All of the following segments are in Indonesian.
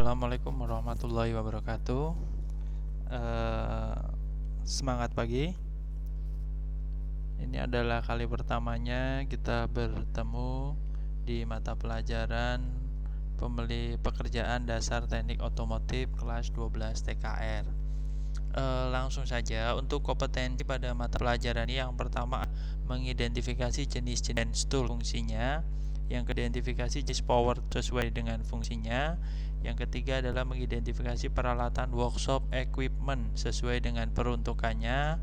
Assalamualaikum warahmatullahi wabarakatuh. Semangat pagi. Ini adalah kali pertamanya kita bertemu di mata pelajaran pekerjaan dasar teknik otomotif kelas 12 TKR. Langsung saja untuk kompetensi pada mata pelajaran ini, yang pertama mengidentifikasi jenis-jenis tool fungsinya, yang kedua identifikasi jenis power sesuai dengan fungsinya, yang ketiga adalah mengidentifikasi peralatan workshop equipment sesuai dengan peruntukannya,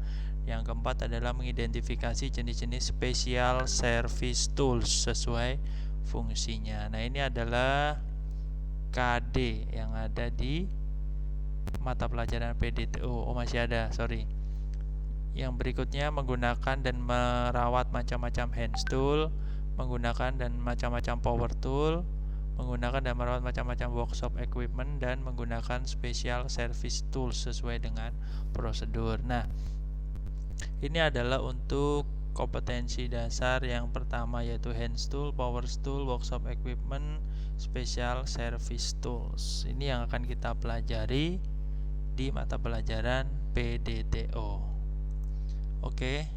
yang keempat adalah mengidentifikasi jenis-jenis special service tools sesuai fungsinya. Nah, ini adalah KD yang ada di mata pelajaran PDTO. Masih ada, sorry. Yang berikutnya menggunakan dan merawat macam-macam hand tool, menggunakan dan macam-macam power tool, menggunakan dan merawat macam-macam workshop equipment, dan menggunakan special service tools sesuai dengan prosedur. Nah, ini adalah untuk kompetensi dasar yang pertama, yaitu hand tool, power tool, workshop equipment, special service tools. Ini yang akan kita pelajari di mata pelajaran PDTO. Oke,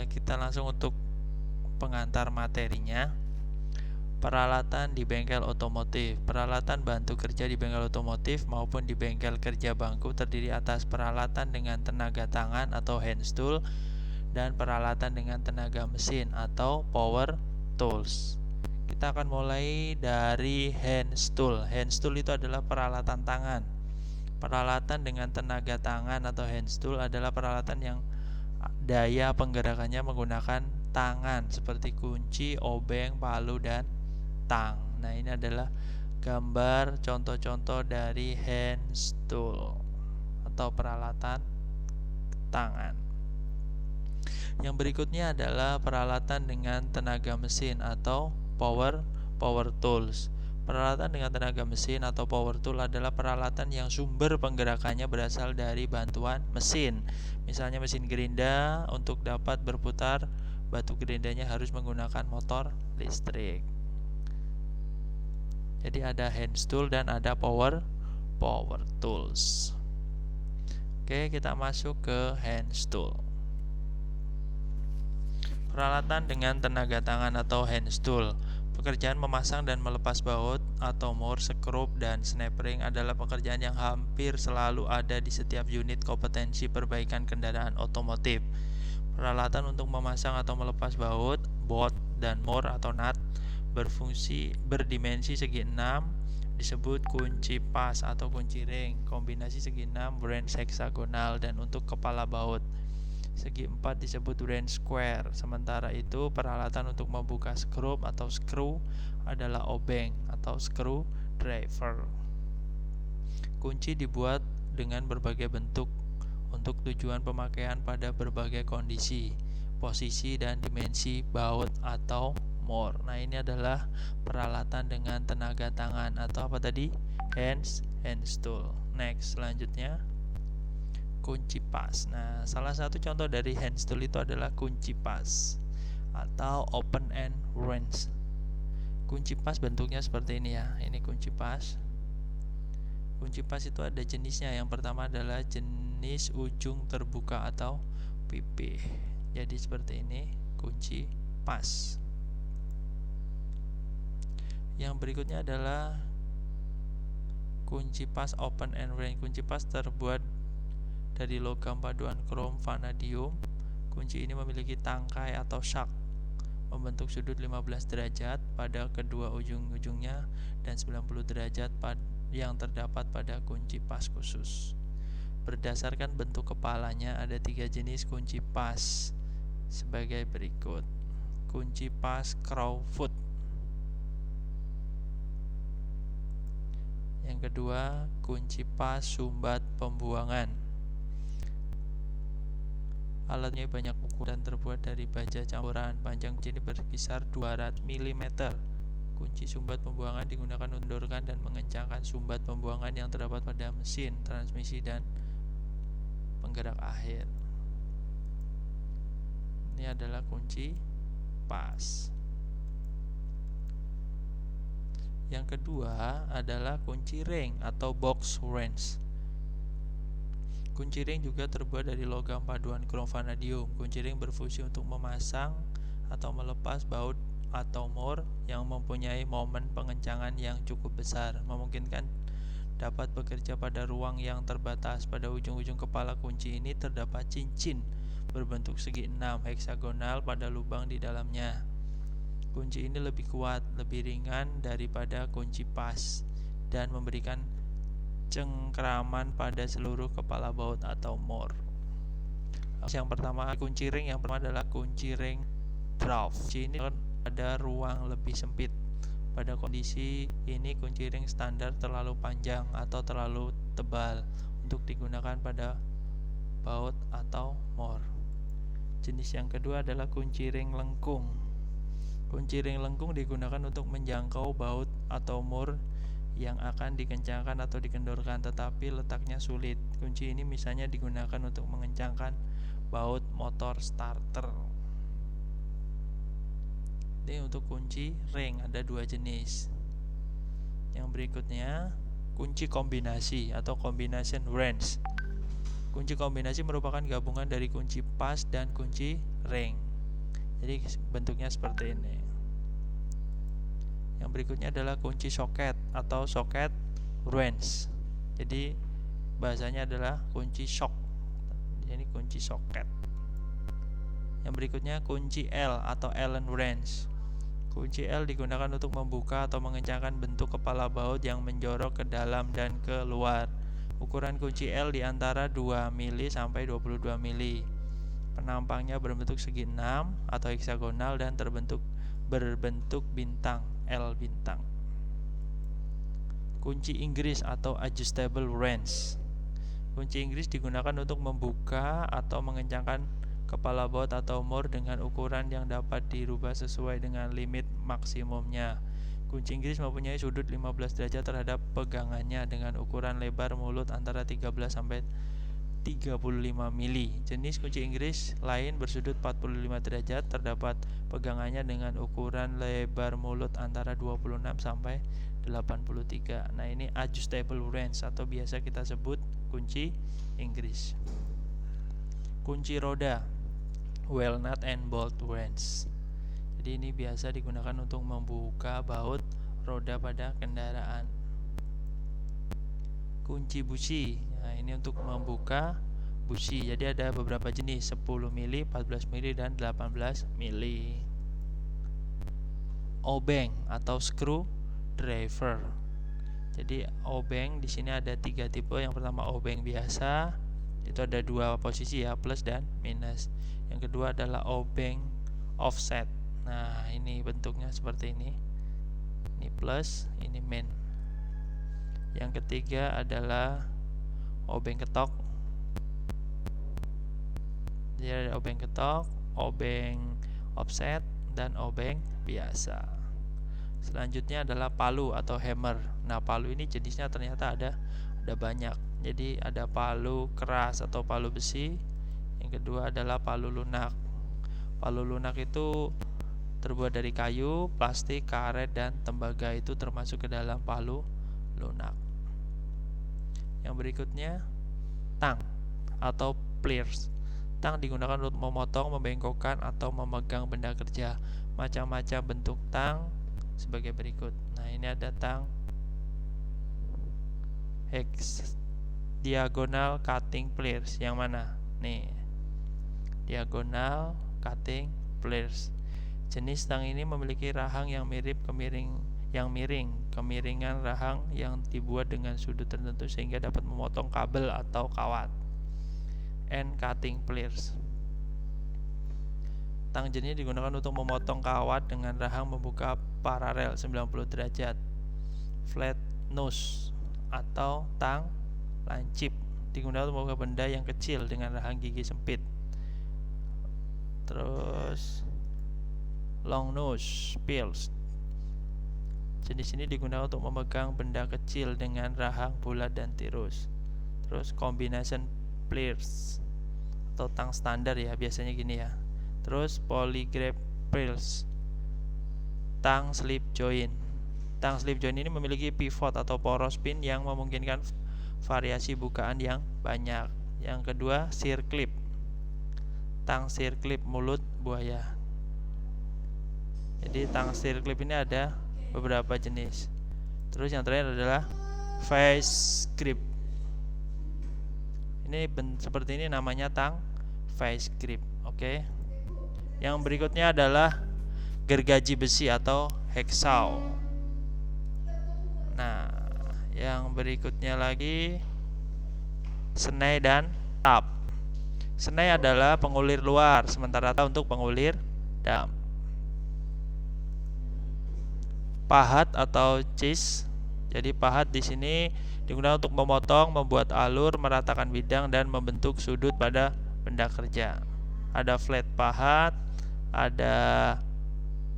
kita langsung untuk pengantar materinya. Peralatan di bengkel otomotif. Peralatan bantu kerja di bengkel otomotif maupun di bengkel kerja bangku terdiri atas peralatan dengan tenaga tangan atau hand tool dan peralatan dengan tenaga mesin atau power tools. Kita akan mulai dari hand tool. Hand tool itu adalah peralatan tangan. Peralatan dengan tenaga tangan atau hand tool adalah peralatan yang daya penggerakannya menggunakan tangan seperti kunci, obeng, palu, dan tang. Nah, ini adalah gambar contoh-contoh dari hand tool atau peralatan tangan. Yang berikutnya adalah peralatan dengan tenaga mesin atau power tools. Peralatan dengan tenaga mesin atau power tool adalah peralatan yang sumber penggerakannya berasal dari bantuan mesin. Misalnya mesin gerinda, untuk dapat berputar batu gerindanya harus menggunakan motor listrik. Jadi ada hand tool dan ada power tools. Oke, kita masuk ke hand tool. Peralatan dengan tenaga tangan atau hand tool. Pekerjaan memasang dan melepas baut atau more, skrup, dan snap-ring adalah pekerjaan yang hampir selalu ada di setiap unit kompetensi perbaikan kendaraan otomotif. Peralatan untuk memasang atau melepas baut, bolt, dan more atau nut berdimensi segi 6 disebut kunci pas atau kunci ring, kombinasi segi 6 branch heksagonal, dan untuk kepala baut segi 4 disebut range square. Sementara itu, peralatan untuk membuka skrup atau screw adalah obeng atau screw driver. Kunci dibuat dengan berbagai bentuk untuk tujuan pemakaian pada berbagai kondisi, posisi, dan dimensi baut atau more. Nah, ini adalah peralatan dengan tenaga tangan atau apa tadi? Hand tool. Next, selanjutnya kunci pas. Nah, salah satu contoh dari hand tool itu adalah kunci pas atau open and wrench. Kunci pas bentuknya seperti ini ya. Ini kunci pas. Kunci pas itu ada jenisnya. Yang pertama adalah jenis ujung terbuka atau pipih. Jadi seperti ini kunci pas. Yang berikutnya adalah kunci pas open and wrench. Kunci pas terbuat dari logam paduan krom vanadium. Kunci ini memiliki tangkai atau shaft membentuk sudut 15 derajat pada kedua ujung-ujungnya dan 90 derajat yang terdapat pada kunci pas khusus. Berdasarkan bentuk kepalanya, ada 3 jenis kunci pas sebagai berikut. Kunci pas crowfoot. Yang kedua, kunci pas sumbat pembuangan. Alatnya banyak ukuran, terbuat dari baja campuran. Panjang kunci ini berkisar 200 mm. Kunci sumbat pembuangan digunakan untuk mendorongkan dan mengencangkan sumbat pembuangan yang terdapat pada mesin, transmisi, dan penggerak akhir. Ini adalah kunci pas. Yang kedua adalah kunci ring atau box wrench. Kunci ring juga terbuat dari logam paduan krom vanadium. Kunci ring berfungsi untuk memasang atau melepas baut atau mor yang mempunyai momen pengencangan yang cukup besar, memungkinkan dapat bekerja pada ruang yang terbatas. Pada ujung-ujung kepala kunci ini terdapat cincin berbentuk segi 6 heksagonal pada lubang di dalamnya. Kunci ini lebih kuat, lebih ringan daripada kunci pas, dan memberikan cengkraman pada seluruh kepala baut atau mor. Yang pertama, kunci ring yang pertama adalah kunci ring draft. Kunci ini ada ruang lebih sempit. Pada kondisi ini kunci ring standar terlalu panjang atau terlalu tebal untuk digunakan pada baut atau mor. Jenis yang kedua adalah kunci ring lengkung. Kunci ring lengkung digunakan untuk menjangkau baut atau mor yang akan dikencangkan atau dikendorkan, tetapi letaknya sulit. Kunci ini misalnya digunakan untuk mengencangkan baut motor starter. Ini untuk kunci ring ada dua jenis. Yang berikutnya kunci kombinasi atau combination wrench. Kunci kombinasi merupakan gabungan dari kunci pas dan kunci ring. Jadi bentuknya seperti ini. Yang berikutnya adalah kunci soket atau socket wrench. Jadi bahasanya adalah kunci shock. Ini kunci soket. Yang berikutnya kunci L atau Allen wrench. Kunci L digunakan untuk membuka atau mengencangkan bentuk kepala baut yang menjorok ke dalam dan ke luar. Ukuran kunci L di antara 2 mili sampai 22 mili. Penampangnya berbentuk segi 6 atau heksagonal dan berbentuk bintang, L bintang. Kunci Inggris atau adjustable wrench. Kunci Inggris digunakan untuk membuka atau mengencangkan kepala baut atau mor dengan ukuran yang dapat dirubah sesuai dengan limit maksimumnya. Kunci Inggris mempunyai sudut 15 derajat terhadap pegangannya dengan ukuran lebar mulut antara 13 sampai 35 mili. Jenis kunci Inggris lain bersudut 45 derajat terdapat pegangannya dengan ukuran lebar mulut antara 26 sampai 83. Nah, ini adjustable wrench atau biasa kita sebut kunci Inggris. Kunci roda, well nut and bolt wrench. Jadi ini biasa digunakan untuk membuka baut roda pada kendaraan. Kunci busi. Nah, ini untuk membuka busi. Jadi ada beberapa jenis, 10 mili, 14 mili dan 18 mili. Obeng atau screw driver. Jadi obeng di sini ada 3 tipe. Yang pertama obeng biasa, itu ada 2 posisi ya, plus dan minus. Yang kedua adalah obeng offset. Nah, ini bentuknya seperti ini. Ini plus, ini min. Yang ketiga adalah obeng ketok. Jadi ada obeng ketok, obeng offset, dan obeng biasa. Selanjutnya adalah palu atau hammer. Nah, palu ini jenisnya ternyata ada banyak. Jadi ada palu keras atau palu besi. Yang kedua adalah palu lunak. Palu lunak itu terbuat dari kayu, plastik, karet, dan tembaga. Itu termasuk ke dalam palu lunak. Yang berikutnya tang atau pliers. Tang digunakan untuk memotong, membengkokkan, atau memegang benda kerja. Macam-macam bentuk tang sebagai berikut. Nah, ini ada tang diagonal cutting pliers. Yang mana? Nih, diagonal cutting pliers. Jenis tang ini memiliki rahang yang miring, kemiringan rahang yang dibuat dengan sudut tertentu sehingga dapat memotong kabel atau kawat. End cutting pliers. Tang jenis digunakan untuk memotong kawat dengan rahang membuka paralel 90 derajat. Flat nose atau tang lancip digunakan untuk membuka benda yang kecil dengan rahang gigi sempit. Terus long nose pills. Jenis ini digunakan untuk memegang benda kecil dengan rahang bulat dan tirus. Terus combination pliers atau tang standar ya, biasanya gini ya. Terus polygraph pills, tang slip joint. Tang slip joint ini memiliki pivot atau poros pin yang memungkinkan variasi bukaan yang banyak. Yang kedua, shear clip. Tang shear clip mulut buaya. Jadi tang shear clip ini ada beberapa jenis. Terus yang terakhir adalah vice grip. Ini seperti ini namanya tang vice grip. Oke. Yang berikutnya adalah gergaji besi atau hacksaw. Nah, yang berikutnya lagi senai dan tap. Senai adalah pengulir luar, sementara tap untuk pengulir dalam. Pahat atau cheese. Jadi pahat di sini digunakan untuk memotong, membuat alur, meratakan bidang dan membentuk sudut pada benda kerja. Ada flat pahat, ada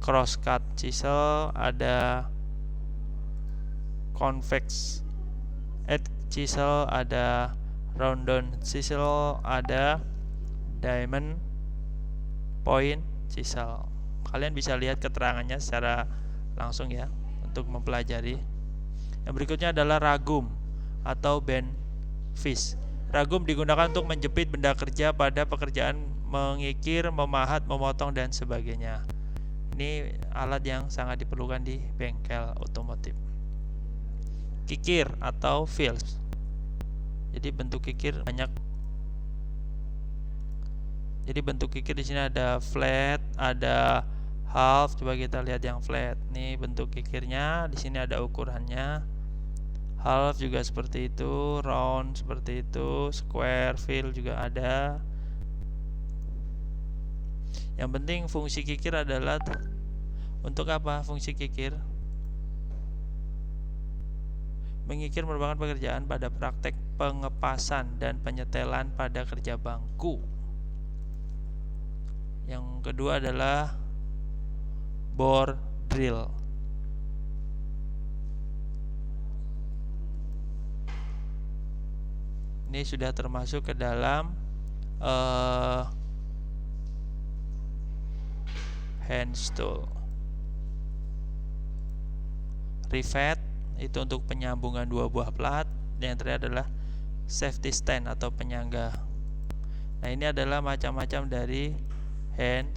cross cut chisel, ada convex edge chisel, ada round down chisel, ada diamond point chisel. Kalian bisa lihat keterangannya secara langsung ya untuk mempelajari. Yang berikutnya adalah ragum atau bend fish. Ragum digunakan untuk menjepit benda kerja pada pekerjaan mengikir, memahat, memotong dan sebagainya. Ini alat yang sangat diperlukan di bengkel otomotif. Kikir atau fills. Jadi bentuk kikir banyak. Jadi bentuk kikir di sini ada flat, ada half. Coba kita lihat yang flat. Nih bentuk kikirnya, di sini ada ukurannya. Half juga seperti itu, round seperti itu, square, fill juga ada. Yang penting fungsi kikir adalah untuk apa? Fungsi kikir mengikir merupakan pekerjaan pada praktek pengepasan dan penyetelan pada kerja bangku. Yang kedua adalah bore drill. Ini sudah termasuk ke dalam hand tool. Rivet itu untuk penyambungan dua buah plat. Dan yang terakhir adalah safety stand atau penyangga. Nah, ini adalah macam-macam dari hand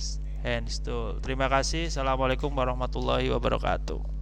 tool. Terima kasih. Assalamualaikum warahmatullahi wabarakatuh.